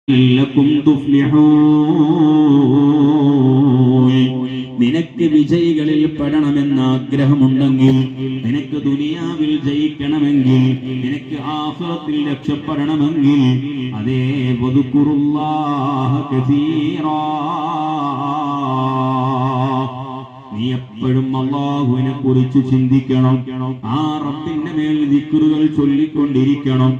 ലക്കും തുഫ്ലിഹൂൻ. നിനക്ക് വിജയികളിൽ പെടണമെന്ന് ആഗ്രഹമുണ്ടെങ്കിൽ, നിനക്ക് ദുനിയാവിൽ ജയിക്കണമെങ്കിൽ, നിനക്ക് ആഖിറത്തിൽ രക്ഷപ്പെടണമെങ്കിൽ, അതേ വദ്കുറുല്ലാഹ കസീറാ, നീ എപ്പോഴും അല്ലാഹുവിനെ കുറിച്ച് ചിന്തിക്കണം. ആ റബ്ബിന്റെ മേൽ ദിക്റുകൾ ചൊല്ലിക്കൊണ്ടിരിക്കണം.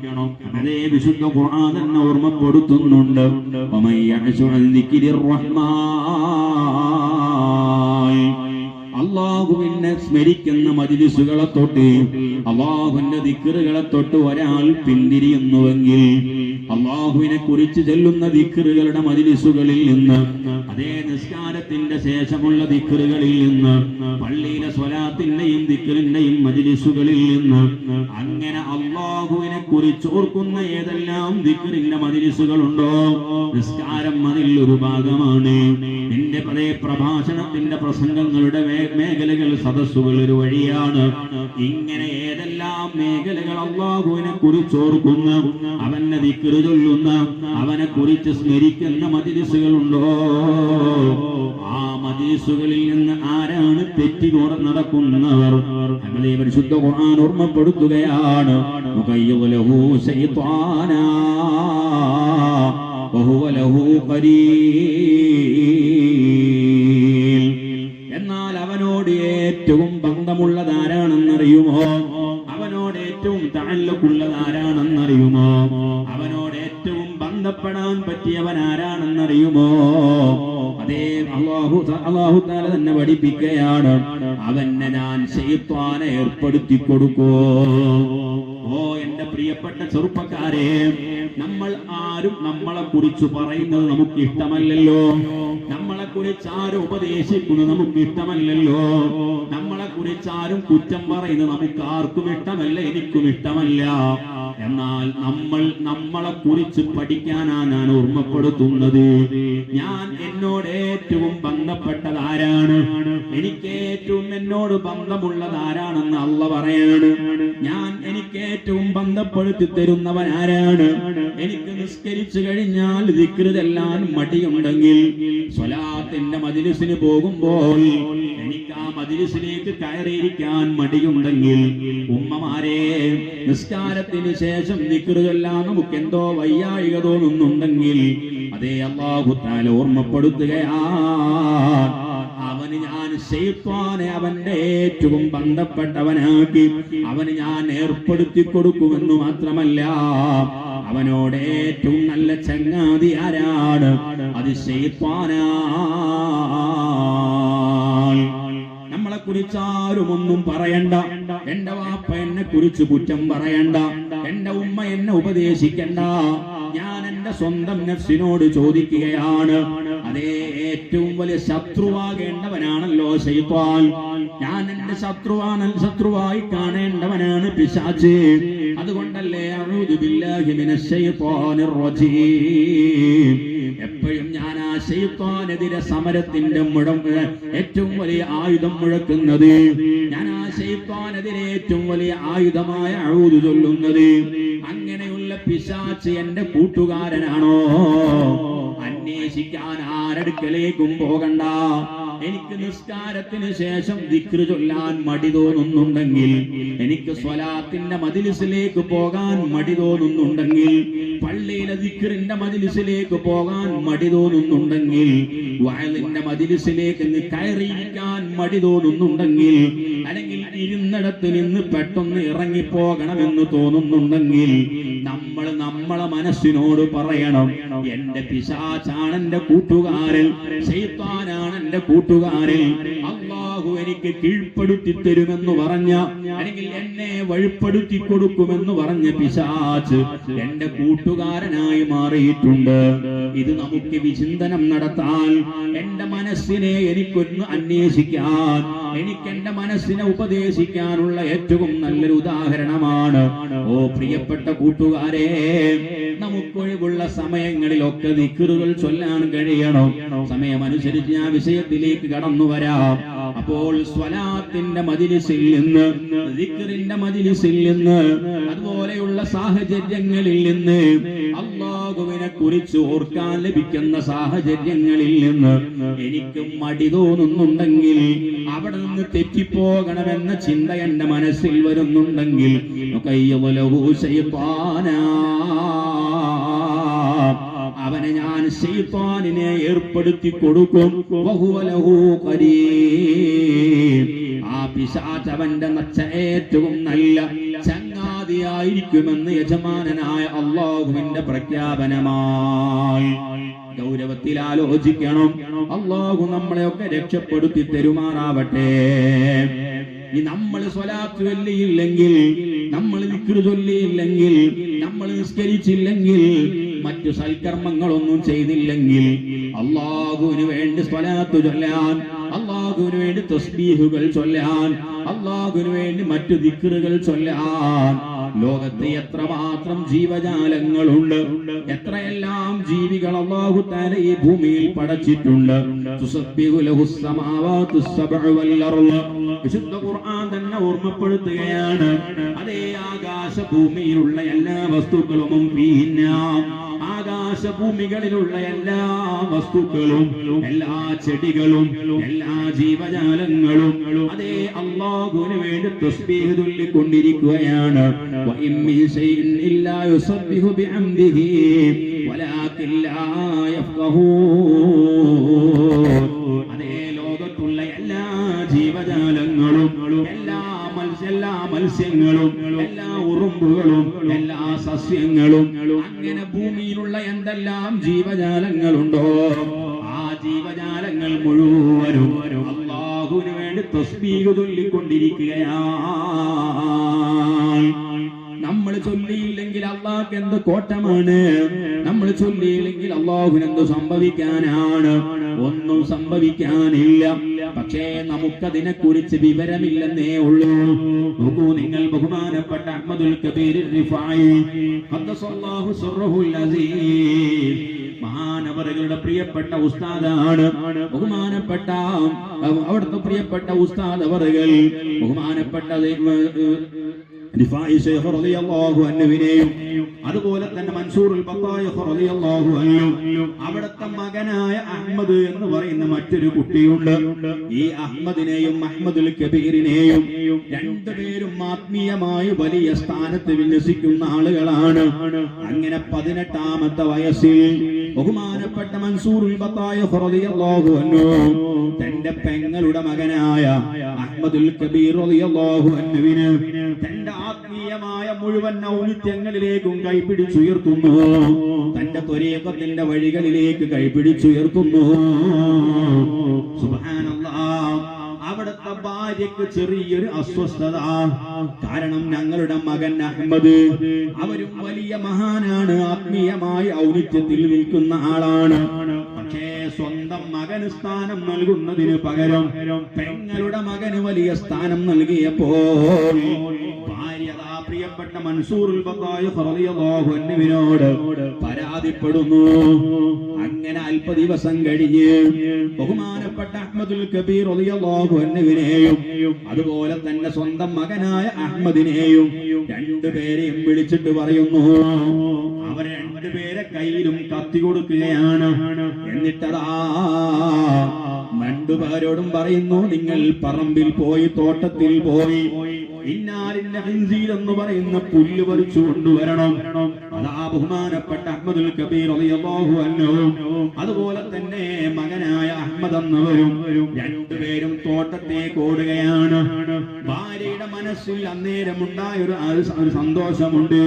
അതേ വിശുദ്ധ ഖുർആൻ തന്നെ ഓർമ്മപ്പെടുത്തുന്നുണ്ട്, വമൻ യഅ്ശു അൻ ദിക്രിർ റഹ്മാൻ. അല്ലാഹുവിനെ സ്മരിക്കുന്ന മജ്ലിസുകളെ തൊട്ട്, അല്ലാഹുവിന്റെ ദിക്റുകളെ തൊട്ട് ഒരാൾ പിന്തിരിയുന്നുവെങ്കിൽ, അല്ലാഹുവിനെ കുറിച്ച് ചൊല്ലുന്ന ദിക്റുകളുടെ മജ്ലിസുകളിൽ നിന്ന്, അതേ നിസ്കാരത്തിന്റെ ശേഷമുള്ള ദിക്റുകളിൽ നിന്ന്, പള്ളിയിലെ സ്വലാത്തിന്റെയും ദിക്റിന്റെയും മജ്ലിസുകളിൽ നിന്ന്, അങ്ങനെ അല്ലാഹുവിനെ കുറിച്ച് ഓർക്കുന്ന ഏതെല്ലാം ദിക്റിന്റെ മജ്ലിസുകളുണ്ടോ, നിസ്കാരം അതിൽ ഒരു ഭാഗമാണ്. നിന്റെ അതേ പ്രഭാഷണത്തിന്റെ പ്രസംഗങ്ങളുടെ മേഖലകൾ, സദസ്സുകൾ ഒരു വഴിയാണ്. ഇങ്ങനെ ഏതെല്ലാം മേഖലകൾ അല്ലാഹുവിനെ കുറിച്ച് ഓർക്കുന്ന, അവനെ ദിക്ർ ചൊല്ലുന്ന, അവനെ കുറിച്ച് സ്മരിക്കുന്ന മജ്ലിസുകളുണ്ടോ, ആ മജ്ലിസുകളിൽ നിന്ന് ആരാണ് തെറ്റി നടക്കുന്നവർ? അങ്ങനെ പരിശുദ്ധ ഖുർആൻ ഓർമ്മപ്പെടുത്തുകയാണ്, മുഖയ്യുലഹു ശൈത്വാനാ വഹുവ ലഹു ഖരീൻ. എന്നാൽ അവനോട് ഏറ്റവും ബന്ധമുള്ളതാരാണെന്നറിയുമോ? അവനോട് ഏറ്റവും തഅല്ലുഖുള്ളതാരാണെന്നറിയുമോ? അവനോട് ഏറ്റവും ബന്ധപ്പെടാൻ പറ്റിയവൻ ആരാണെന്നറിയുമോ? അതേ അല്ലാഹു തആല തന്നെ പഠിപ്പിക്കുകയാണ്, അവനെ ഞാൻ ശൈത്വാനെ ഏർപ്പെടുത്തി കൊടുക്കൂ. ഓ എന്റെ പ്രിയപ്പെട്ട ചെറുപ്പക്കാരെ, നമ്മൾ ആരും നമ്മളെ കുറിച്ച് പറയുന്നത് നമുക്ക് ഇഷ്ടമല്ലല്ലോ. നമ്മളെ കുറിച്ച് ആരും ഉപദേശിക്കുന്നത് നമുക്ക് ഇഷ്ടമല്ലല്ലോ. നമ്മളെ കുറിച്ച് ആരും കുറ്റം പറയുന്നത് നമുക്ക് ആർക്കും ഇഷ്ടമല്ല, എനിക്കും ഇഷ്ടമല്ല. എന്നാൽ നമ്മളെ കുറിച്ച് പഠിക്കാനാണ് ഞാൻ ഓർമ്മപ്പെടുത്തുന്നത്. ഞാൻ എന്നോട് ഏറ്റവും ബന്ധപ്പെട്ടത് ആരാണ്, എനിക്ക് ഏറ്റവും എന്നോട് ബന്ധമുള്ളത് ആരാണെന്ന് അല്ലാഹു പറയാണ്. എനിക്ക് ഏറ്റവും ബന്ധപ്പെടുത്തി തരുന്നവൻ ആരാണ്? എനിക്ക് നിസ്കരിച്ചു കഴിഞ്ഞാൽ ദിക്ർ ചൊല്ലാൻ മടിയുണ്ടെങ്കിൽ, സ്വലാത്തിന്റെ മജ്ലിസിന് പോകുമ്പോൾ എനിക്ക് ആ മജ്ലിസിലേക്ക് കയറിയിരിക്കാൻ മടിയുണ്ടെങ്കിൽ, ഉമ്മമാരെ നിസ്കാരത്തിന് ശേഷം ദിക്ർ ചൊല്ലാൻ നമുക്ക് എന്തോ വയ്യായിക തോന്നുന്നുണ്ടെങ്കിൽ, അതേ അല്ലാഹു തആല ഓർമ്മപ്പെടുത്തുകയാണ്, അവന് ഞാൻ ശൈത്വാനെ അവന്റെ ഏറ്റവും ബന്ധപ്പെട്ടവനാക്കി അവന് ഞാൻ ഏർപ്പെടുത്തി കൊടുക്കുമെന്ന് മാത്രമല്ല, അവനോട് ഏറ്റവും നല്ല ചങ്ങാതി ആരാണ്? അത് ശൈത്വാനാണ്. നമ്മളെ കുറിച്ച് ആരും ഒന്നും പറയണ്ട. എന്റെ വാപ്പ എന്നെ കുറിച്ച് കുറ്റം പറയണ്ട, എന്റെ ഉമ്മ എന്നെ ഉപദേശിക്കണ്ട. ഞാൻ എന്റെ സ്വന്തം നഫ്സിനോട് ചോദിക്കുകയാണ്, അതേ ഏറ്റവും വലിയ ശത്രുവാകേണ്ടവനാണല്ലോ ശൈത്വാൻ. ഞാൻ എന്റെ ശത്രുവായി കാണേണ്ടവനാണ് പിശാച്. അതുകൊണ്ടല്ലേ അഊദു ബില്ലാഹി മിനശ് ശൈത്വാനിർ റജീം, എപ്പോഴും ഞാൻ ആ ശൈത്വാനെതിരെ സമരത്തിന്റെ ഏറ്റവും വലിയ ആയുധം മുഴക്കുന്നത്, ഞാൻ ആ ശൈത്വാനെതിരെ ഏറ്റവും വലിയ ആയുധമായ അഊദു ചൊല്ലുന്നത്. അങ്ങനെയുള്ള പിശാച് എന്റെ കൂട്ടുകാരനാണോ? അന്വേഷിക്കാൻ ആരടുക്കലേക്കും പോകണ്ട. എനിക്ക് നിസ്കാരത്തിന് ശേഷം ദിക്ർ ചൊല്ലാൻ മടി തോന്നുന്നുണ്ടെങ്കിൽ, എനിക്ക് സ്വലാത്തിന്റെ മജ്ലിസിലേക്ക് പോകാൻ മടി തോന്നുന്നുണ്ടെങ്കിൽ, പള്ളിയിലെ ദിക്റിന്റെ മജ്ലിസിലേക്ക് പോകാൻ മടി തോന്നുന്നുണ്ടെങ്കിൽ, വഅലിന്റെ മജ്ലിസിലേക്ക് കയറിയിരിക്കാൻ മടി തോന്നുന്നുണ്ടെങ്കിൽ, അല്ലെങ്കിൽ ഇരുന്നിടത്ത് നിന്ന് പെട്ടെന്ന് ഇറങ്ങിപ്പോകണമെന്ന് തോന്നുന്നുണ്ടെങ്കിൽ, നമ്മളെ മനസ്സിനോട് പറയണം, എന്റെ പിശാചാണ് എന്റെ കൂട്ടുകാരൻ, ശൈത്വാനാണ് എന്റെ കൂട്ടുകാരൻ. അല്ലാഹു എനിക്ക് കീഴ്പ്പെടുത്തി തരുമെന്ന് പറഞ്ഞ, അല്ലെങ്കിൽ എന്നെ വഴിപ്പെടുത്തി കൊടുക്കുമെന്ന് പറഞ്ഞ പിശാച് എന്റെ കൂട്ടുകാരനായി മാറിയിട്ടുണ്ട്. ഇത് നമുക്ക് വിചിന്തനം നടത്താൻ, എന്റെ മനസ്സിനെ എനിക്കൊന്ന് അന്വേഷിക്കാൻ, എനിക്ക് എന്റെ മനസ്സിനെ ഉപദേശിക്കാനുള്ള ഏറ്റവും നല്ലൊരു ഉദാഹരണമാണ്. ഓ പ്രിയപ്പെട്ട കൂട്ടുകാരെ, നമുക്കൊഴിവുള്ള സമയങ്ങളിലൊക്കെ ദിക്റുകൾ ചൊല്ലാൻ കഴിയണം. സമയമനുസരിച്ച് ഞാൻ വിഷയത്തിലേക്ക് കടന്നു വരാം. അപ്പോൾ സ്വലാത്തിന്റെ മജ്ലിസിൽ നിന്ന്, ദിക്റിന്റെ മജ്ലിസിൽ നിന്ന്, അതുപോലെയുള്ള സാഹചര്യങ്ങളിൽ നിന്ന് അല്ലാഹു അള്ളാഹുവിനെ കുറിച്ച് ഓർക്കാൻ ലഭിക്കുന്ന സാഹചര്യങ്ങളിൽ നിന്ന് എനിക്ക് മടി തോന്നുന്നുണ്ടെങ്കിൽ, അവിടെ നിന്ന് തെറ്റിപ്പോകണമെന്ന ചിന്ത എന്റെ മനസ്സിൽ വരുന്നുണ്ടെങ്കിൽ, അവനെ ഞാൻ ശൈത്താനിനെ ഏർപ്പെടുത്തി കൊടുക്കും. ആ പിശാച് അവന്റെ ഏറ്റവും നല്ല ചങ്ങാതിയായിരിക്കുമെന്ന് യജമാനനായ അല്ലാഹുവിന്റെ പ്രഖ്യാപനമായി. ഗൗരവത്തിൽ ആലോചിക്കണം. അല്ലാഹു നമ്മളെയൊക്കെ രക്ഷപ്പെടുത്തി തരുമാറാവട്ടെ. നമ്മൾ സ്വലാത്ത് ചൊല്ലിയില്ലെങ്കിൽ, നമ്മൾ ദിക്ർ ചൊല്ലിയില്ലെങ്കിൽ, നമ്മൾ നിസ്കരിച്ചില്ലെങ്കിൽ, മറ്റു സൽക്കർമ്മങ്ങളൊന്നും ചെയ്തില്ലെങ്കിൽ, അല്ലാഹുവിന് വേണ്ടി സ്വലാത്ത് ചൊല്ലാൻ, അല്ലാഹുവിന് വേണ്ടി തസ്ബീഹുകൾ ചൊല്ലാൻ, അല്ലാഹുവിന് വേണ്ടി മറ്റു ദിക്റുകൾ ചൊല്ലാൻ ലോകത്ത് എത്രമാത്രം ജീവജാലങ്ങളുണ്ട്, എത്രയെല്ലാം ജീവികൾ അല്ലാഹു തആല ഈ ഭൂമിയിൽ പടച്ചിട്ടുണ്ട്. തുസബ്ബിഹു ലഹുസ് സമാവാതുസ് സബ്ഉ വൽ അർള്. വിശുദ്ധ ഖുർആൻ തന്നെ ഓർമ്മപ്പെടുത്തുകയാണ്, അതേ ആകാശഭൂമിയിലുള്ള എല്ലാ വസ്തുക്കളും ആകാശഭൂമികളിലുള്ള എല്ലാ വസ്തുക്കളും, എല്ലാ ചെടികളും, എല്ലാ ജീവജാലങ്ങളും അതേ അല്ലാഹുവിന് വേണ്ടി തസ്ബീഹ് ചൊല്ലിക്കൊണ്ടിരിക്കുകയാണ്. വഇൻ മിൻ ശൈഇൻ ഇല്ലാ യുസബ്ബിഹു ബിഹംദിഹി വലാകിൻ ലാ യഫ്ഖഹൂൻ. അതേ ലോകത്തുള്ള എല്ലാ ജീവജാലങ്ങളും, എല്ലാ മത്സ്യങ്ങളും, എല്ലാ ഉറുമ്പുകളും, എല്ലാ സസ്യങ്ങളും, അങ്ങനെ ഭൂമിയിലുള്ള എന്തെല്ലാം ജീവജാലങ്ങളുണ്ടോ ആ ജീവജാലങ്ങൾ മുഴുവനും അല്ലാഹുവിന് വേണ്ടി തസ്ബീഹ് ചൊല്ലിക്കൊണ്ടിരിക്കുകയാണ്. നമ്മൾ ചൊല്ലിയില്ലെങ്കിൽ അള്ളാഹ്ക്ക് എന്ത് കോട്ടമാണ്? നമ്മൾ ചൊല്ലിയില്ലെങ്കിൽ അള്ളാഹുവിന് എന്ത് സംഭവിക്കാനാണ്? ഒന്നും സംഭവിക്കാനില്ല. പക്ഷേ നമുക്കതിനെ കുറിച്ച് വിവരമില്ലെന്നേ ഉള്ളൂ. നോക്കൂ നിങ്ങൾ, ബഹുമാനപ്പെട്ട അഹ്മദുൽ കബീർ റിഫായി ഖദ്ദസല്ലാഹു സിർറഹുൽ അസീസ് മഹാനവറുകളുടെ പ്രിയപ്പെട്ട ഉസ്താദാണ്. ബഹുമാനപ്പെട്ട അവിടുത്തെ പ്രിയപ്പെട്ട ഉസ്താദ് അവറുകൾ ബഹുമാനപ്പെട്ട റിഫായി ശൈഖ് റളിയല്ലാഹു അൻഹുവിനെയും അതുപോലെ തന്നെ മൻസൂറുൽ ബത്തായിഖ് റളിയല്ലാഹു അൻഹു, അവിടുത്തെ മകനായ അഹ്മദ് എന്ന് പറയുന്ന മറ്റൊരു കുട്ടിയുണ്ട്. ഈ അഹ്മദിനെയും അഹ്മദുൽ കബീറിനെയും രണ്ടുപേരും ആത്മീയമായി വലിയ സ്ഥാനത്ത് വിന്യസിക്കുന്ന ആളുകളാണ്. അങ്ങനെ 18ാമത്തെ വയസ്സിൽ ബഹുമാനപ്പെട്ട മൻസൂറുൽ ബത്തായിഖ് റളിയല്ലാഹു അൻഹു തന്റെ പെങ്ങളുടെ മകനായ അഹ്മദുൽ കബീർ റളിയല്ലാഹു അൻഹുവിനെ തന്റെ ആത്മീയമായ മുഴുവൻ ഔന്നിത്യങ്ങളിലേക്കും കൈപിടിച്ചുയർത്തുന്നു. തന്റെ ത്വരീഖത്തിന്റെ വഴികളിലേക്ക് കൈപിടിച്ചുയർത്തുന്നു. സുബ്ഹാനല്ലാഹ്. അവിടുത്തെ ഭാര്യക്ക് ചെറിയൊരു അസ്വസ്ഥത. കാരണം ഞങ്ങളുടെ മകൻ അഹ്മദ് അവരും വലിയ മഹാനാണ്, ആത്മീയമായ ഔന്നിത്യത്തിൽ നിൽക്കുന്ന ആളാണ്. പക്ഷേ സ്വന്തം മകന് സ്ഥാനം നൽകുന്നതിന് പകരം പെങ്ങളുടെ മകന് വലിയ സ്ഥാനം നൽകിയപ്പോൾ ഭാര്യ പ്രിയപ്പെട്ട മൻസൂറുൽ ബത്തായിഖ് റളിയല്ലാഹു അൻഹുവിനോട് പരാതിപ്പെടുന്നു. അങ്ങനെ അല്പ ദിവസം കഴിഞ്ഞ് ബഹുമാനപ്പെട്ട അഹ്മദുൽ കബീർ റളിയല്ലാഹു അൻഹുവിനെയും അതുപോലെ തന്നെ സ്വന്തം മകനായ അഹ്മദിനെയും രണ്ടുപേരെയും വിളിച്ചിട്ട് പറയുന്നു, അവരെ രണ്ടുപേരെ കയ്യിലും കത്തി കൊടുക്കുകയാണ്. എന്നിട്ടതാ രണ്ടുപേരോടും പറയുന്നു, നിങ്ങൾ പറമ്പിൽ പോയി, തോട്ടത്തിൽ പോയി ഇന്നാലിന്റെ ഹിൻസീർ എന്ന് പറയുന്ന പുല്ല് പറിച്ചു കൊണ്ടുവരണം. അതാ ബഹുമാനപ്പെട്ട അഹ്മദുൽ കബീർ റളിയല്ലാഹു അൻഹു അതുപോലെ തന്നെ മകനായ അഹ്മദ് എന്നവരും രണ്ടുപേരും തോട്ടത്തേക്ക് ഓടുകയാണ്. ഭാര്യയുടെ മനസ്സിൽ അന്നേരം ഉണ്ടായ ഒരു സന്തോഷമുണ്ട്.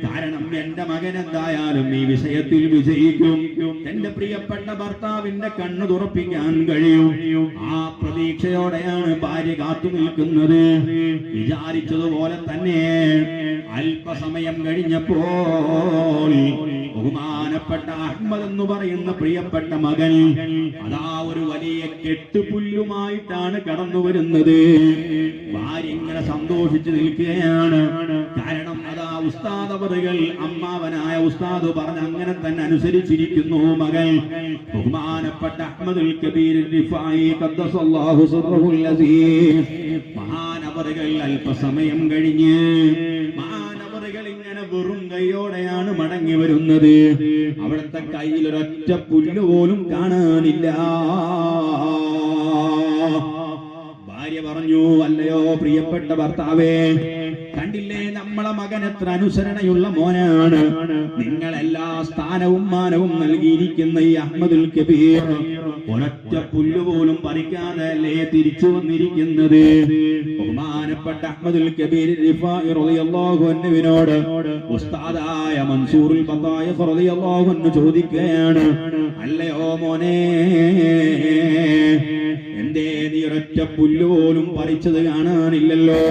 കാരണം എന്റെ മകൻ എന്തായാലും ഈ വിഷയത്തിൽ വിജയിക്കും, എന്റെ പ്രിയപ്പെട്ട ഭർത്താവിന്റെ കണ്ണ് തുറപ്പിക്കാൻ കഴിയും. ആ പ്രതീക്ഷയോടെയാണ് ഭാര്യ കാത്തു നിൽക്കുന്നത്. വിചാരിച്ചതുപോലെ തന്നെ അല്പസമയം കഴിഞ്ഞപ്പോൾ ബഹുമാനപ്പെട്ട അഹ്മദ് എന്ന് പറയുന്ന പ്രിയപ്പെട്ട മകൻ അതാ ഒരു വലിയ കെട്ടുപുല്ലുമായിട്ടാണ് കടന്നു വരുന്നത്. ഭാര്യ ഇങ്ങനെ സന്തോഷിച്ചു നിൽക്കുകയാണ്. കാരണം അതാ ഉസ്താദ് അവറുകൾ, അമ്മാവനായ ഉസ്താദ് പറഞ്ഞ അങ്ങനെ തന്നെ അനുസരിച്ചിരിക്കുന്നു മകൻ. ബഹുമാനപ്പെട്ട അഹ്മദുൽ കബീർ റിഫായി ഖദ്ദസല്ലാഹു സിർറഹുൽ അസീസ് മഹാനവറുകൾ അല്പസമയം കഴിഞ്ഞ് മഹാനവറുകൾ ഇങ്ങനെ വെറും കൈയോടെയാണ് മടങ്ങി വരുന്നത്. അവിടുത്തെ കയ്യിൽ ഒരൊറ്റ പുല്ല് പോലും കാണാനില്ല. ഭാര്യ പറഞ്ഞു, അല്ലയോ പ്രിയപ്പെട്ട ഭർത്താവേ, കണ്ടില്ലേ നമ്മളെ മകൻ എത്ര അനുസരണയുള്ള മോനാണ്. നിങ്ങളെല്ലാ സ്ഥാനവും മാനവും നൽകിയിരിക്കുന്ന ഈ അഹ്മദുൽ കബീർ ഒരൊറ്റ പുല്ല് പോലും പറിക്കാതെ അല്ലേ തിരിച്ചു വന്നിരിക്കുന്നത്. ബഹുമാനപ്പെട്ട അഹ്മദുൽ കബീർ റിഫാഇ റളിയല്ലാഹു അൻഹുവിനോട് ഉസ്താദായ മൻസൂറുൽ ബത്തായിഖ് റളിയല്ലാഹു അൻഹു ചോദിക്കുകയാണ്, അല്ലയോ മോനെ, എന്തേ നീ ഒരൊറ്റ പുല്ല് പോലും പറിച്ചത് കാണാനില്ലല്ലോ?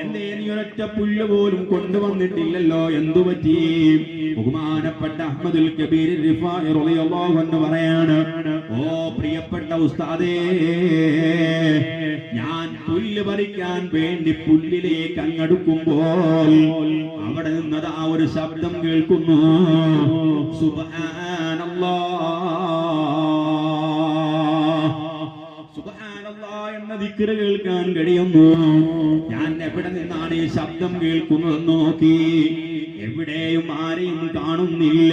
എന്തേ നീ ഒരൊറ്റ പുല്ല് പോലും കൊണ്ടുവന്നിട്ടില്ലല്ലോ? എന്തു പറ്റി? ബഹുമാനപ്പെട്ട അഹ്മദുൽ കബീർ റിഫാഇ റളിയല്ലാഹു അൻഹു പറയാണ്, ഓ പ്രിയപ്പെട്ട ഉസ്താദേ, ഞാൻ പുല്ല് പറിക്കാൻ വേണ്ടി പുല്ലിലേക്ക് അങ്ങടുക്കുമ്പോൾ അവിടെ നിന്നത് ആ ഒരു ശബ്ദം കേൾക്കുന്നു, എന്ന ദിക്ർ കേൾക്കാൻ കഴിയുന്നു. ഞാൻ എവിടെ നിന്നാണ് ഈ ശബ്ദം കേൾക്കുന്നതെന്ന് നോക്കി, എവിടെയും ആരെയും കാണുന്നില്ല.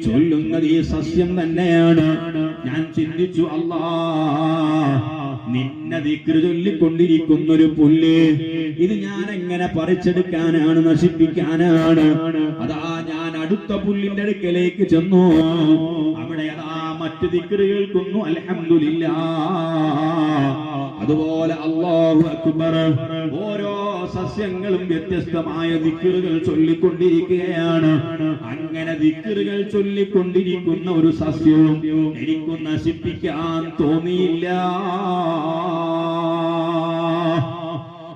ചൊല്ലുന്നത് ഈ സസ്യം തന്നെയാണ്. ഞാൻ ചിന്തിച്ചു, അല്ലാഹ്, നിന്നെ ദിക്ർ ചൊല്ലിക്കൊണ്ടിരിക്കുന്നൊരു പുല്ല്, ഇത് ഞാൻ എങ്ങനെ പറിച്ചെടുക്കാനാണ്, നശിപ്പിക്കാനാണ്? അതാ ഞാൻ അടുത്ത പുല്ലിന്റെ അടുക്കലേക്ക് ചെന്നു. അവിടെ അതാ മറ്റു ദിക്ർ കേൾക്കുന്നു, അൽഹംദുലില്ലാഹ്. അതുപോലെ അല്ലാഹു അക്ബർ. ഓരോ സസ്യങ്ങളും വ്യത്യസ്തമായ ദിക്റുകൾ ചൊല്ലിക്കൊണ്ടിരിക്കുകയാണ്. അങ്ങനെ ദിക്റുകൾ ചൊല്ലിക്കൊണ്ടിരിക്കുന്ന ഒരു സസ്യവും എനിക്ക് നശിപ്പിക്കാൻ തോന്നിയില്ല.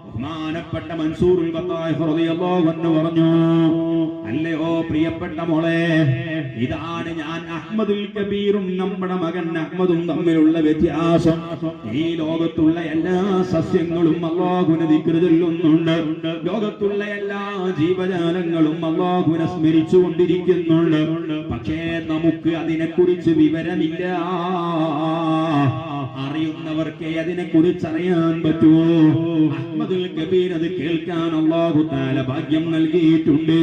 ബഹുമാനപ്പെട്ട മൻസൂറുൽ ബത്തായിഖ് റളിയല്ലാഹു അൻഹു പറഞ്ഞു, അല്ലയോ പ്രിയപ്പെട്ട മോളെ, ഇതാണ് ഞാൻ അഹ്മദുൽ കബീറും നമ്മുടെ മകൻ അഹ്മദും തമ്മിലുള്ള വ്യത്യാസം. ഈ ലോകത്തുള്ള എല്ലാ സസ്യങ്ങളും അല്ലാഹുവിനെ ദിക്ർ ചൊല്ലുന്നുണ്ട്. ലോകത്തുള്ള എല്ലാ ജീവജാലങ്ങളും അല്ലാഹുവിനെ സ്മരിച്ചു കൊണ്ടിരിക്കുന്നുണ്ട്. പക്ഷേ നമുക്ക് അതിനെക്കുറിച്ച് വിവരമില്ല. അറിയുന്നവർക്കേ അതിനെക്കുറിച്ച് അറിയാൻ പറ്റൂ. അഹ്മദുൽ കബീർ അത് കേൾക്കാൻ അല്ലാഹു തആല ഭാഗ്യം നൽകിയിട്ടുണ്ട്.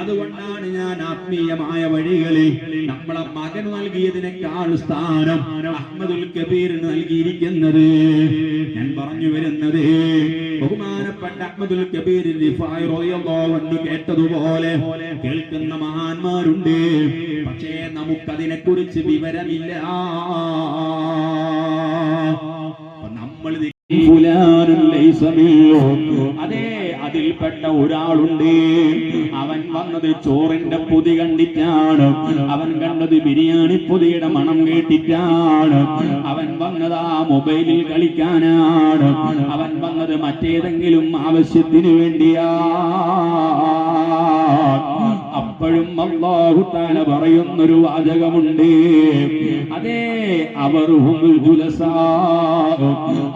അതുകൊണ്ടാണ് ഞാൻ ആത്മീയമായ വഴികളിൽ നമ്മളെ മകന് നൽകിയതിനേക്കാൾ സ്ഥാനം അഹ്മദുൽ കബീറിന് നൽകിയിരിക്കുന്നത്. ഞാൻ പറഞ്ഞു വരുന്നത്, ബഹുമാനപ്പെട്ട അഹ്മദുൽ കബീർ റിഫാഇ റളിയല്ലാഹു അൻഹു കേട്ടതുപോലെ കേൾക്കുന്ന മഹാന്മാരുണ്ട്. പക്ഷേ നമുക്കതിനെക്കുറിച്ച് വിവരമില്ല. നമ്മൾ അതെ, അതിൽപ്പെട്ട ഒരാളുണ്ട്. അവൻ വന്നത് ചോറിന്റെ പൊതി കണ്ടിട്ടാണ്. അവൻ കണ്ടത് ബിരിയാണി പൊതിയുടെ മണം കേട്ടിട്ടാണ്. അവൻ വന്നത് ആ മൊബൈലിൽ കളിക്കാനാണ്. അവൻ വന്നത് മറ്റേതെങ്കിലും ആവശ്യത്തിന് വേണ്ടിയാ. അപ്പോഴും അല്ലാഹു തആല പറയുന്നൊരു വാചകമുണ്ട്, അതേ,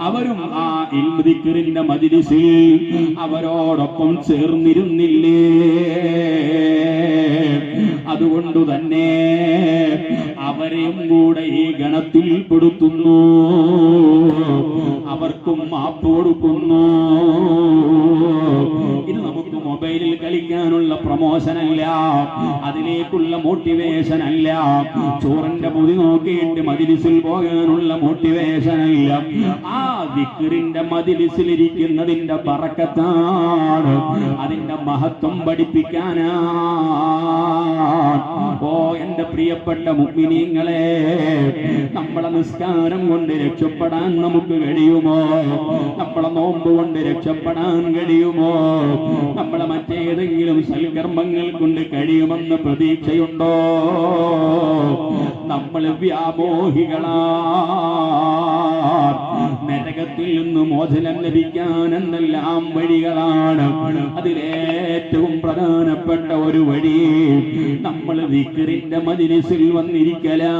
അവരും ആ ഇൽമു ദിക്റിന്റെ മജ്‌ലിസിൽ അവരോടൊപ്പം ചേർന്നിരുന്നില്ലേ? അതുകൊണ്ട് തന്നെ അവരെയും കൂടെ ഈ ഗണത്തിൽ പെടുത്തുന്നു. അവർക്കും മാപ്പ് കൊടുക്കുന്നു. ഇത് നമുക്ക് മൊബൈലിൽ കളിക്കാനുള്ള പ്രമോഷൻ അല്ല, അതിലേക്കുള്ള മോട്ടിവേഷൻ അല്ല. ചോറിന്റെ പൊതി നോക്കിയിട്ട് മജ്‌ലിസിൽ പോകാനുള്ള മോട്ടിവേഷൻ അല്ല. ആ ദിക്റിന്റെ മജ്‌ലിസിൽ ഇരിക്കുന്നതിന്റെ ബറക്കത്താണ്, അതിന്റെ മഹത്വം പഠിപ്പിക്കാനാണ്. ഓ എന്റെ പ്രിയപ്പെട്ട മുഅ്മിനീങ്ങളെ, നമ്മളെ നിസ്കാരം കൊണ്ട് രക്ഷപ്പെടാൻ നമുക്ക് കഴിയുമോ? നമ്മളെ നോമ്പ് കൊണ്ട് രക്ഷപ്പെടാൻ കഴിയുമോ? നമ്മളെ മറ്റേതെങ്കിലും സൽക്കർമ്മങ്ങൾ കൊണ്ട് കഴിയുമെന്ന് പ്രതീക്ഷയുണ്ടോ? നമ്മൾ വ്യാമോഹികളാണ്. നരകത്തിൽ നിന്ന് മോചനം ലഭിക്കാൻ എന്തെല്ലാം വഴികളാണ്. അതിലേറ്റവും പ്രധാനപ്പെട്ട ഒരു വഴി നമ്മൾ ദിക്റിന്റെ മജ്‌ലിസിൽ വന്നിരിക്കലാണ്.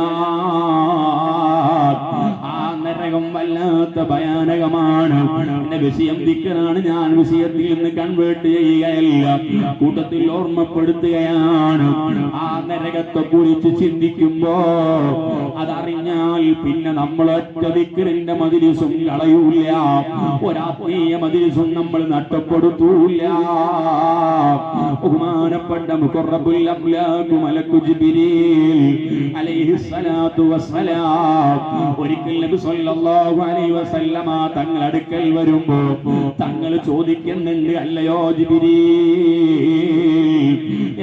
ആ നരകം വല്ലാത്ത ഭയാനകമാണ്. എന്റെ വിഷയം ദിക്റാണ്, ഞാൻ വിഷയത്തിൽ നിന്ന് കൺവേർട്ട് ചെയ്യുകയല്ല, കൂട്ടത്തിൽ ഓർമ്മപ്പെടുത്തുകയാണ്. ആ നരകത്തെ കുറിച്ച് ചിന്തിക്കുമ്പോ അതറിഞ്ഞാൽ പിന്നെ നമ്മൾ ഒറ്റ ദിക്റിന്റെ മജ്‌ലിസും കളയൂല, ഒരാത്മീയ മജ്‌ലിസും നമ്മൾ നഷ്ടപ്പെടുത്തൂല. ബഹുമാനപ്പെട്ട മുഖറബുൽ അംലാഖ് മലക്കു ജിബ്രീൽ അലൈഹിസ്സലാത്തു വസ്സലാം ഒരിക്കൽ നബി സല്ലല്ലാഹു അലൈഹി വസല്ലമ തങ്ങൾ അടുക്കൽ വരുമ്പോ തങ്ങൾ ചോദിക്കുന്നുണ്ട്, അല്ലയോ ജിബ്രീൽ,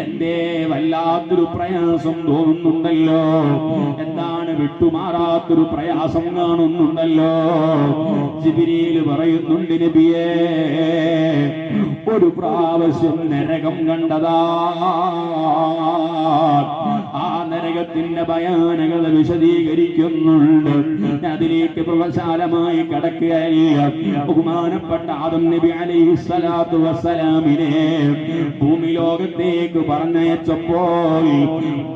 എന്തേ വല്ലാത്തൊരു പ്രയാസം തോന്നുന്നുണ്ടല്ലോ, എന്താണ് വിട്ടുമാറാത്തൊരു പ്രയാസം കാണുന്നുണ്ടല്ലോ? ജിബ്രീൽ പറയുന്നുണ്ട്, നബിയേ, ഒരു പ്രാവശ്യം നരകം കണ്ടതാ, ആ നരകത്തിന്റെ ഭയാനകത വിശദീകരിക്കുന്നുണ്ട്. അതിലേക്ക് പ്രവശാലമായി കടക്കുകയല്ല. ബഹുമാനപ്പെട്ട ആദം നബി അലൈഹിസ്സലാത്തു വസ്സലാമിനെ ഭൂമി ലോകത്തേക്ക് പറഞ്ഞയച്ചപ്പോൾ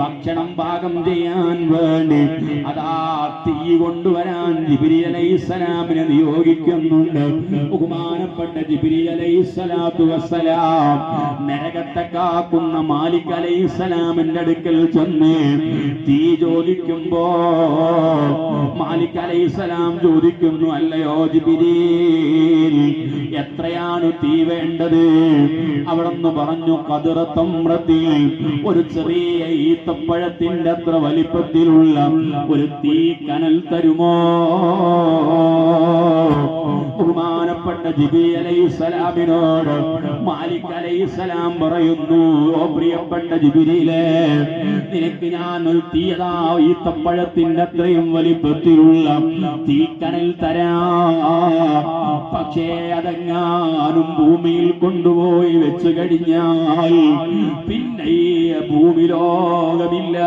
ഭക്ഷണം പാകം ചെയ്യാൻ വേണ്ടി അതാ തീ കൊണ്ടുവരാൻ ജിബ്രീൽ അലൈഹിസ്സലാമിനെ നിയോഗിക്കുന്നുണ്ട്. ബഹുമാനപ്പെട്ട ജിബ്രീൽ അലൈഹിസ്സലാത്തു വസ്സലാം നരകത്തെ കാക്കുന്ന മാലിക് അലൈഹിസ്സലാമിന്റെ അടുക്കൽ ചെന്ന് തീ ചോദിക്കുമ്പോ മാലിക് അലൈഹിസ്സലാം ചോദിക്കുന്നു, അല്ലയോ ജിബ്രീൽ, എത്രയാണ് തീ വേണ്ടത്? അവിടെന്ന് പറഞ്ഞു, ഖദ്റത്തംറത്തിൽ, ഒരു ചെറിയ ഈത്തപ്പഴത്തിന്റെ അത്ര വലിപ്പത്തിലുള്ള ഒരു തീ കനൽ തരുമോ? ബഹുമാനപ്പെട്ട ജിബ്രീൽ അലൈഹിസ്സലാമിനോട് മാലിക് അലൈഹിസ്സലാം പറയുന്നു, ഓ പ്രിയപ്പെട്ട ജിബ്രീലേ, നിനക്ക് ഞാൻ ഒരു തീയതാ ഈത്തപ്പഴത്തിന്റെ അത്രയും വലിപ്പത്തിലുള്ള തീക്കനൽ തരാം. പക്ഷേ അതെങ്ങാനും ഭൂമിയിൽ കൊണ്ടുപോയി വെച്ചു കഴിഞ്ഞാൽ പിന്നെ ഈ ഭൂമി ലോകമില്ല,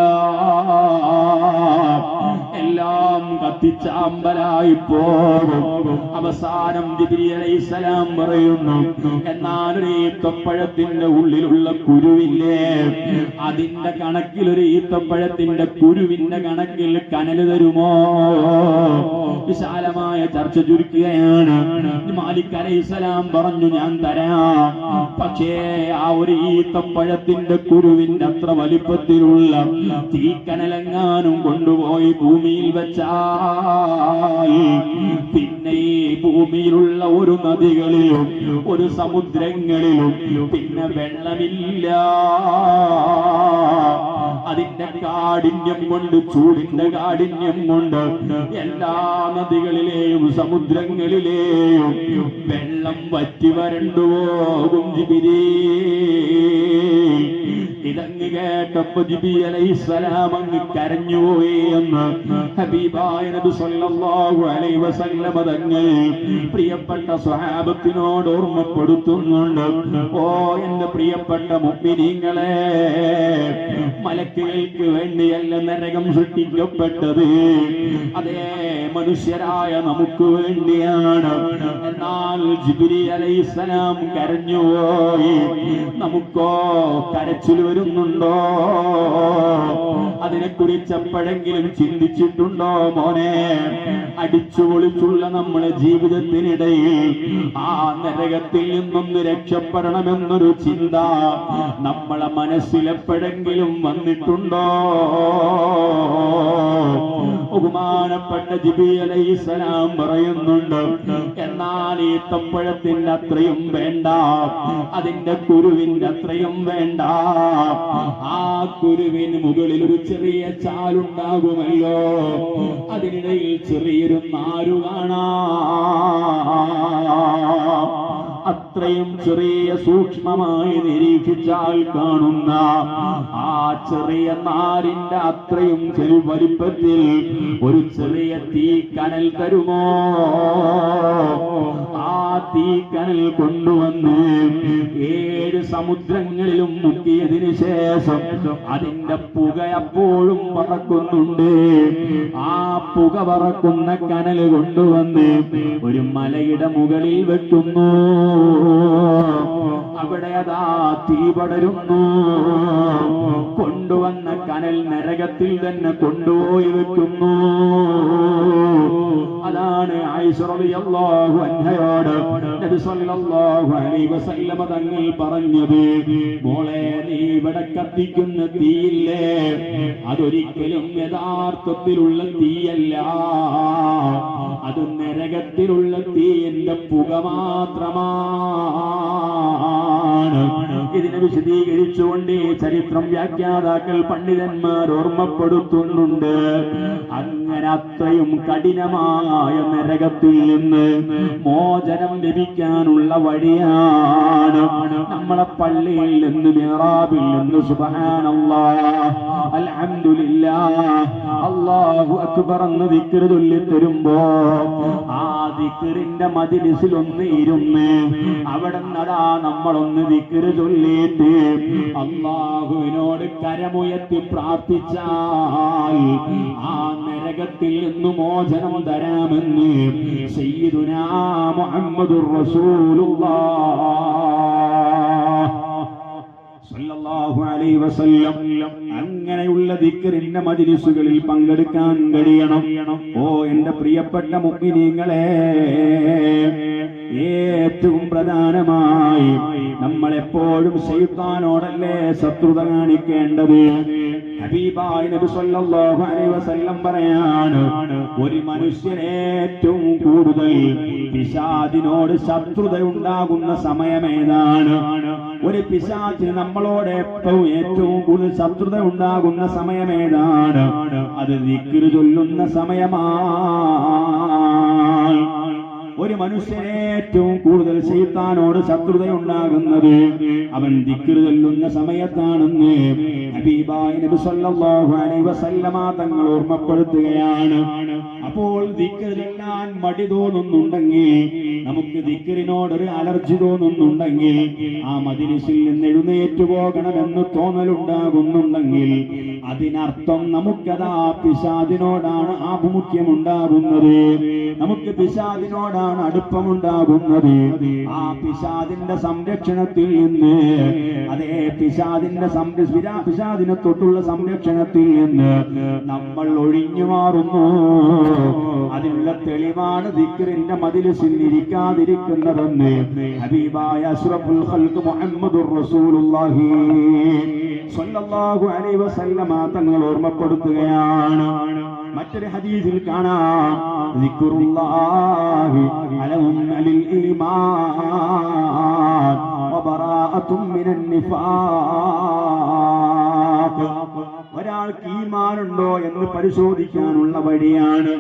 എല്ലാം കത്തിച്ചാമ്പലായി പോകും. അവസാനം ജിബ്രീൽ അലൈഹിസ്സലാം പറയുന്നു, എന്നാൽ ഒരു ഈത്തപ്പഴത്തിന്റെ ഉള്ളിലുള്ള കുരുവില്ലേ, അതിന്റെ കണക്കിൽ ഒരു ഈത്തപ്പഴത്തിന്റെ കുരുവിന്റെ കണക്കിൽ കനൽ തരുമോ? വിശാലമായ ചർച്ച ചുരുക്കുകയാണ്. മാലിക് അലൈഹിസ്സലാം പറഞ്ഞു, ഞാൻ തരാം, പക്ഷേ ആ ഒരു ഈത്തപ്പഴത്തിന്റെ കുരുവിന്റെ അത്ര വലിപ്പത്തിലുള്ള തീക്കനലെങ്ങാനും കൊണ്ടുപോയി ഭൂമിയിൽ വെച്ചാൽ പിന്നെ ഈ ഭൂമിയിലുള്ള ഒരു നദികളിലും ഒരു സമുദ്രങ്ങളിലും പിന്നെ വെള്ളമില്ല. അതിന്റെ കാഠിന്യം കൊണ്ട്, ചൂടിന്റെ കാഠിന്യം കൊണ്ട് എല്ലാ നദികളിലെയും സമുദ്രങ്ങളിലെയും വെള്ളം വറ്റി വരണ്ടുപോകും. ജിബ്രീൽ ഇതങ്ങ് കേട്ടപ്പോ ജിബ്രീൽ അലൈഹിസ്സലാം അങ്ങ് കരഞ്ഞുപോയി എന്ന് ഹബീബായ നബി സല്ലല്ലാഹു അലൈഹി വസല്ലം തങ്ങൾ പ്രിയപ്പെട്ട സ്വഹാബത്തിനോട് ഓർമ്മപ്പെടുത്തുന്നുണ്ട്. ഓ എന്റെ പ്രിയപ്പെട്ട മുഅ്മിനീങ്ങളെ, മലക്കുകൾക്ക് വേണ്ടിയല്ല നരകം സൃഷ്ടിക്കപ്പെട്ടത്, അതേ മനുഷ്യരായ നമുക്ക് വേണ്ടിയാണ്. എന്നാൽ ജിബ്രീൽ അലൈഹിസ്സലാം കരഞ്ഞുപോയി. നമുക്കോ കരച്ചിൽ വരുന്നുണ്ടോ? അതിനെക്കുറിച്ച് എപ്പോഴെങ്കിലും ചിന്തിച്ചിട്ടുണ്ടോ മോനെ? അടിച്ചു പൊളിച്ചുള്ള നമ്മുടെ ജീവിതത്തിനിടയിൽ ആ നരകത്തിൽ നിന്നൊന്ന് രക്ഷപ്പെടണമെന്നൊരു ചിന്ത നമ്മളെ മനസ്സിലെപ്പോഴെങ്കിലും വന്നിട്ടുണ്ടോ? ബഹുമാനപ്പെട്ട ജിബ്രീൽ അലൈഹിസ്സലാം പറയുന്നുണ്ട്, എന്നാൽ ഈ ഈത്തപ്പഴത്തിന്റെ അത്രയും വേണ്ട, അതിന്റെ കുരുവിന്റെ അത്രയും വേണ്ട. ആ കുരുവിന് മുകളിൽ ഒരു ചെറിയ ചാലുണ്ടാകുമല്ലോ, അതിനിടയിൽ ചെറിയൊരു നാരു കാണാം. അത്രയും ചെറിയ സൂക്ഷ്മമായി നിരീക്ഷിച്ചാൽ കാണുന്ന ആ ചെറിയ നാരിന്റെ അത്രയും ചെറു വലിപ്പത്തിൽ ഒരു ചെറിയ തീക്കനൽ തരുമോ? ആ തീക്കനൽ കൊണ്ടുവന്ന് 7 സമുദ്രങ്ങളിലും മുക്കിയതിനു ശേഷം അതിന്റെ പുക അപ്പോഴും പറക്കുന്നുണ്ട്. ആ പുക പറക്കുന്ന കനൽ കൊണ്ടുവന്ന് ഒരു മലയുടെ മുകളിൽ വെക്കുന്നു. അവിടെ അതാ തീ പടരുന്നു. കൊണ്ടുവന്ന കനൽ നരകത്തിൽ തന്നെ കൊണ്ടുപോയി വെക്കുന്നു. അതാണ് ആയിഷ റളിയല്ലാഹു അൻഹയോട് നബി സല്ലല്ലാഹു അലൈഹി വസല്ലമ തങ്ങൾ പറഞ്ഞത്, മോളെ നീ ഇവിടെ കത്തിക്കുന്ന തീയില്ലേ, അതൊരിക്കലും യഥാർത്ഥത്തിലുള്ള തീയല്ല, അത് നരകത്തിലുള്ള തീയിന്റെ പുക മാത്രമാണ്. ഇതിനെ വിശദീകരിച്ചുകൊണ്ട് ചരിത്രം വ്യാഖ്യാതാക്കൾ പണ്ഡിതന്മാർ ഓർമ്മപ്പെടുത്തുന്നുണ്ട്. അങ്ങനെ അത്രയും കഠിനമായ നരകത്തിൽ നിന്ന് മോചനം ലഭിക്കാനുള്ള വഴിയാണ് നമ്മളെ പള്ളിയിൽ നിന്ന് മിഹ്റാബിൽ നിന്ന് സുബ്ഹാനല്ലാഹ് അൽഹംദുലില്ലാഹ് അല്ലാഹു അക്ബർ എന്ന് ദിക്ർ ചൊല്ലി തരുമ്പോ ആ ദിക്റിന്റെ മജ്ലിസിൽ ഒന്ന് ഇരുന്ന് അവിടെ നടാ നമ്മളൊന്ന് ദിക്ർ ചൊല്ലിയിട്ട് അല്ലാഹുവിനോട് കരമുയർത്തി പ്രാർത്ഥിച്ചാൽ ആ നരകത്തിൽ നിന്ന് മോചനം തരാമെന്ന് സയ്യിദുനാ മുഹമ്മദുർ റസൂലുള്ളാഹ് സല്ലല്ലാഹു അലൈഹി വസല്ലം. അങ്ങനെയുള്ള ദിക്റിന്റെ മജ്ലിസുകളിൽ പങ്കെടുക്കാൻ കഴിയണം. ഓ എന്റെ പ്രിയപ്പെട്ട മുഅ്മിനീങ്ങളെ, ഏറ്റവും പ്രധാനമായി നമ്മൾ എപ്പോഴും ശൈത്താനോടല്ലേ ശത്രുത കാണിക്കേണ്ടത്? ഹബീബായ നബി സല്ലല്ലാഹു അലൈഹി വസല്ലം പറയാണ്, ഒരു മനുഷ്യൻ ഏറ്റവും കൂടുതൽ പിശാചിനോട് ശത്രുത ഉണ്ടാകുന്ന സമയമേതാണ്? ഒരു പിശാചിന് നമ്മളോട് ഏറ്റവും കൂടുതൽ ശത്രുത ഉണ്ടാകുന്ന സമയമേതാണ്? അത് ദിക്ർ ചൊല്ലുന്ന സമയമാണ്. ഒരു മനുഷ്യന് ഏറ്റവും കൂടുതൽ ശൈത്താനോട് ശത്രുതയുണ്ടാകുന്നത് അവൻ ദിക്ർ ചൊല്ലുന്ന സമയത്താണെന്ന് ഹബീബായ നബി സല്ലല്ലാഹു അലൈഹി വസല്ലമ തങ്ങൾ ഓർമ്മപ്പെടുത്തുകയാണ്. അപ്പോൾ ദിക്ർ ചൊല്ലാൻ മടി തോന്നുന്നുണ്ടെങ്കിൽ, നമുക്ക് ദിക്റിനോടൊരു അലർജി തോന്നുന്നുണ്ടെങ്കിൽ, ആ മജ്ലിസിൽ നിന്ന് എഴുന്നേറ്റു പോകണമെന്ന് തോന്നലുണ്ടാകുന്നുണ്ടെങ്കിൽ അതിനർത്ഥം നമുക്കതാ പിശാചിനോടാണ് ആഭിമുഖ്യമുണ്ടാകുന്നത്, നമുക്ക് പിശാചിനോടാണ് അടുപ്പമുണ്ടാകുന്നത്. ആ പിശാചിന്റെ സംരക്ഷണത്തിൽ നിന്ന്, അതേ പിശാചിനെ തൊട്ടുള്ള സംരക്ഷണത്തിൽ നിന്ന് നമ്മൾ ഒഴിഞ്ഞു മാറുന്നു. അതിനുള്ള തെളിവാണ് ദിക്റിന്റെ മജ്ലിസിൽ ഇരിക്കാതിരിക്കുന്നതെന്ന് ഹബീബായ അഷ്റഫുൽ ഖൽഖ് മുഹമ്മദുർ റസൂലുള്ളാഹി സ്വല്ലല്ലാഹു അലൈഹി വസല്ലമ തങ്ങൾ ഓർമ്മപ്പെടുത്തുകയാണ്. മറ്റൊരു ഹദീസിൽ കാണാം, ദിക്റുല്ലാഹി അലമുൻ അലിൽ ഈമാൻ വബറാഅത്തും മിനൻ നിഫാഖ്. ഒരാൾക്ക് ഈമാനുണ്ടോ എന്ന് പരിശോധിക്കാനുള്ള വഴിയാണ്.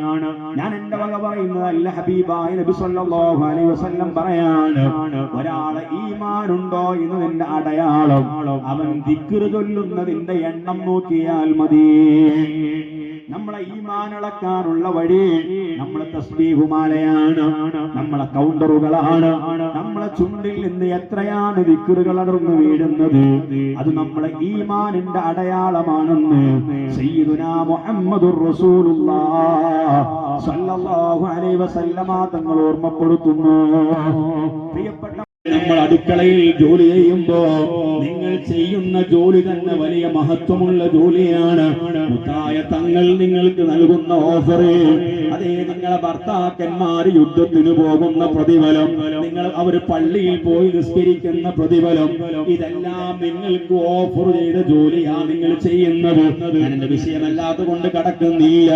ഞാൻ എന്റെ വക പറയുന്നതല്ല, ഹബീബായ നബി സല്ലല്ലാഹു അലൈഹി വസല്ലം പറയാണ്, ഒരാളെ ഈമാനുണ്ടോ എന്നതിന്റെ അടയാളം അവൻ ദിക്ർ ചൊല്ലുന്നതിന്റെ എണ്ണം നോക്കിയാൽ മതി. നമ്മളെ ഈമാൻ അളക്കാനുള്ള വഴി നമ്മളെ തസ്ബീഹുമാലയാണ്, നമ്മളെ കൗണ്ടറുകളാണ്. നമ്മളെ ചുണ്ടിൽ നിന്ന് എത്രയാണ് ദിക്റുകൾ അടർന്നു വീഴുന്നത്, അത് നമ്മളെ ഈമാനിന്റെ അടയാളമാണെന്ന് സയ്യിദുനാ മുഹമ്മദുർ റസൂലുള്ളാഹ് സ്വല്ലല്ലാഹു അലൈഹി വസല്ലമ തങ്ങൾ ഓർമ്മപ്പെടുത്തുന്നു. പ്രിയപ്പെട്ട, നമ്മൾ അടുക്കളയിൽ ജോലി ചെയ്യുമ്പോ നിങ്ങൾ ചെയ്യുന്ന ജോലി തന്നെ വലിയ മഹത്വമുള്ള ജോലിയാണ്. മുത്തായ തങ്ങൾ നിങ്ങൾക്ക് നൽകുന്ന ഓഫർ, അതേ നിങ്ങളെ ഭർത്താക്കന്മാർ യുദ്ധത്തിന് പോകുന്ന പ്രതിഫലം, അവർ പള്ളിയിൽ പോയി നിസ്കരിക്കുന്ന പ്രതിഫലം, ഇതെല്ലാം നിങ്ങൾക്ക് ഓഫർ ചെയ്ത ജോലിയാണ് നിങ്ങൾ ചെയ്യുന്നത്. എന്റെ വിഷയമല്ലാത്ത കൊണ്ട് കടക്കുന്നില്ല.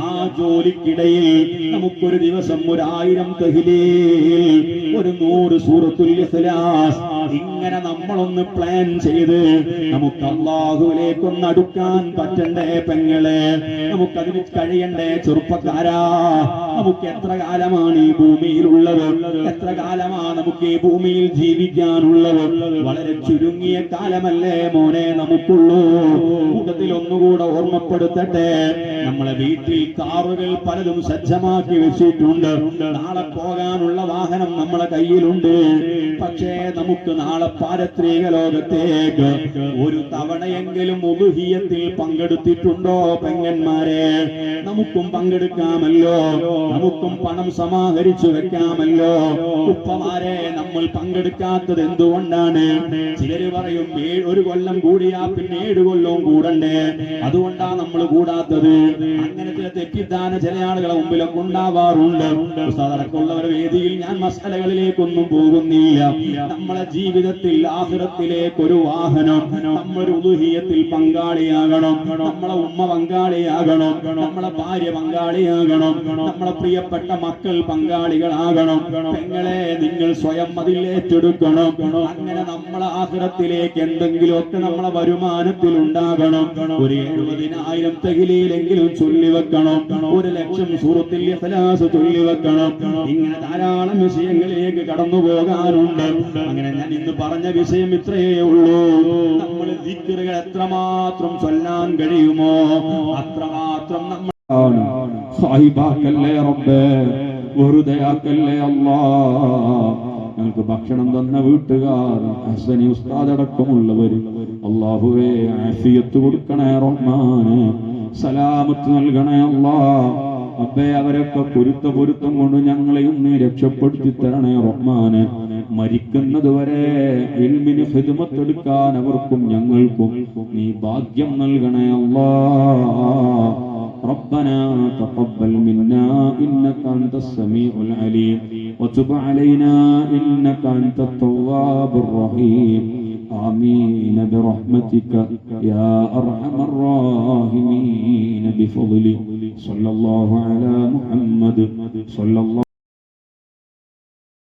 ആ ജോലിക്കിടയിൽ നമുക്കൊരു ദിവസം 1000 തഹ്ലീൽ, 100 സൂറത്തുൽ ഇഖ്ലാസ്, ഇങ്ങനെ നമ്മളൊന്ന് പ്ലാൻ ചെയ്ത് നമുക്ക് അല്ലാഹുവിലേക്കൊന്ന് അടുക്കാൻ പറ്റണ്ടേ പെങ്ങളെ? നമുക്കതിന് കഴിയണ്ടേ ചെറുപ്പക്കാരാ? നമുക്ക് എത്ര കാലമാണ് ഈ ഭൂമിയിലുള്ളത്? എത്ര കാലമാണ് നമുക്ക് ഈ ഭൂമിയിൽ ജീവിക്കാനുള്ളത്? വളരെ ചുരുങ്ങിയ കാലമല്ലേ മോനെ നമുക്കുള്ളൂ. കൂട്ടത്തിൽ ഒന്നുകൂടെ ഓർമ്മപ്പെടുത്തട്ടെ, നമ്മളെ വീട്ടിൽ കാറുകൾ പലതും സജ്ജമാക്കി വെച്ചിട്ടുണ്ട്. നാളെ പോകാനുള്ള വാഹനം നമ്മളെ കയ്യിലുണ്ട്. പക്ഷേ നമുക്ക് നാളെ പാരത്രിക ലോകത്തേക്ക് ഒരു തവണയെങ്കിലും ഉളുഹിയത്തിൽ പങ്കെടുത്തിട്ടുണ്ടോ പെങ്ങന്മാരെ? നമുക്കും പങ്കെടുക്കാമല്ലോ, നമുക്കും പണം സമാഹരിച്ചു വെക്കാമല്ലോ. ഉപ്പമാരെ, നമ്മൾ പങ്കെടുക്കാത്തത് എന്തുകൊണ്ടാണ്? ചിലര് പറയും ഒരു കൊല്ലം കൂടിയാ പിന്നെ 7 കൊല്ലവും കൂടണ്ടേ, അതുകൊണ്ടാ നമ്മൾ കൂടാത്തത്. അങ്ങനത്തെ തെറ്റിദ്ധാരണ ചില ആളുകളെ മുമ്പിലൊക്കെ ഉണ്ടാവാറുണ്ട്. അടക്കമുള്ളവർ വേദിയിൽ ഞാൻ മസലകളിലേക്കൊന്നും പോകുന്നില്ല. നമ്മളെ ജീവിതത്തിൽ ആഖിറത്തിലേക്ക് ഒരു വാഹനം, നമ്മളൊരു ഉളുഹിയത്തിൽ പങ്കാളിയാകണം, നമ്മളെ ഉമ്മ പങ്കാളിയാകണം, നമ്മളെ ഭാര്യ പങ്കാളിയാകണം, നമ്മളെ പ്രിയപ്പെട്ട മക്കൾ പങ്കാളികളാകണം. പെങ്ങളെ, നിങ്ങൾ സ്വയം അതിൽ ഏറ്റെടുക്കണം. അങ്ങനെ നമ്മളെ ആഖിറത്തിലേക്ക് എന്തെങ്കിലുമൊക്കെ നമ്മളെ വരുമാനത്തിൽ ഉണ്ടാകണം. ഒരു 70,000 തഹ്ലീലെങ്കിലും ചൊല്ലിവെക്കണം, 1,00,000 സൂറത്തുൽ ഇഖ്ലാസ് ചൊല്ലിവെക്കണം. ഇങ്ങനെ ധാരാളം വിഷയങ്ങളിലേക്ക് കടന്നു പോകാറുണ്ട്. അങ്ങനെ ഞാൻ ഇന്ന് പറഞ്ഞ വിഷയം ഇത്രയേ ഉള്ളൂ. നമ്മൾ ദിക്റുകൾ എത്രമാത്രം ചൊല്ലാൻ കഴിയുമോ അത്രമാത്രം നമ്മൾ സാഹിബാക്കല്ലേ റബ്ബേ, വെറുതെയാക്കല്ലേ അല്ലാഹ്. ഞങ്ങൾക്ക് ഭക്ഷണം തന്ന വീട്ടുകാർ, ഹസനി ഉസ്താദ് അടക്കമുള്ളവർ, അല്ലാഹുവേ ആഫിയത്ത് കൊടുക്കണേ റഹ്മാനെ, സലാമത്ത് നൽകണേ അല്ലാഹ്. അബ്ബേ, അവരൊക്കെ പൊരുത്തം കൊണ്ട് ഞങ്ങളെയും നീ രക്ഷപ്പെടുത്തി തരണേ റഹ്മാനെ. മരിക്കുന്നത് വരെ ഇൽമിന് ഖിദ്മത്ത് എടുക്കാൻ അവർക്കും ഞങ്ങൾക്കും നീ ഭാഗ്യം നൽകണേ അല്ലാഹ്. ربنا تقبل منا إنك أنت السميع العليم وتب علينا إنك أنت التواب الرحيم. آمين برحمتك يا أرحم الراحمين بفضلك. صلى الله على محمد صلى الله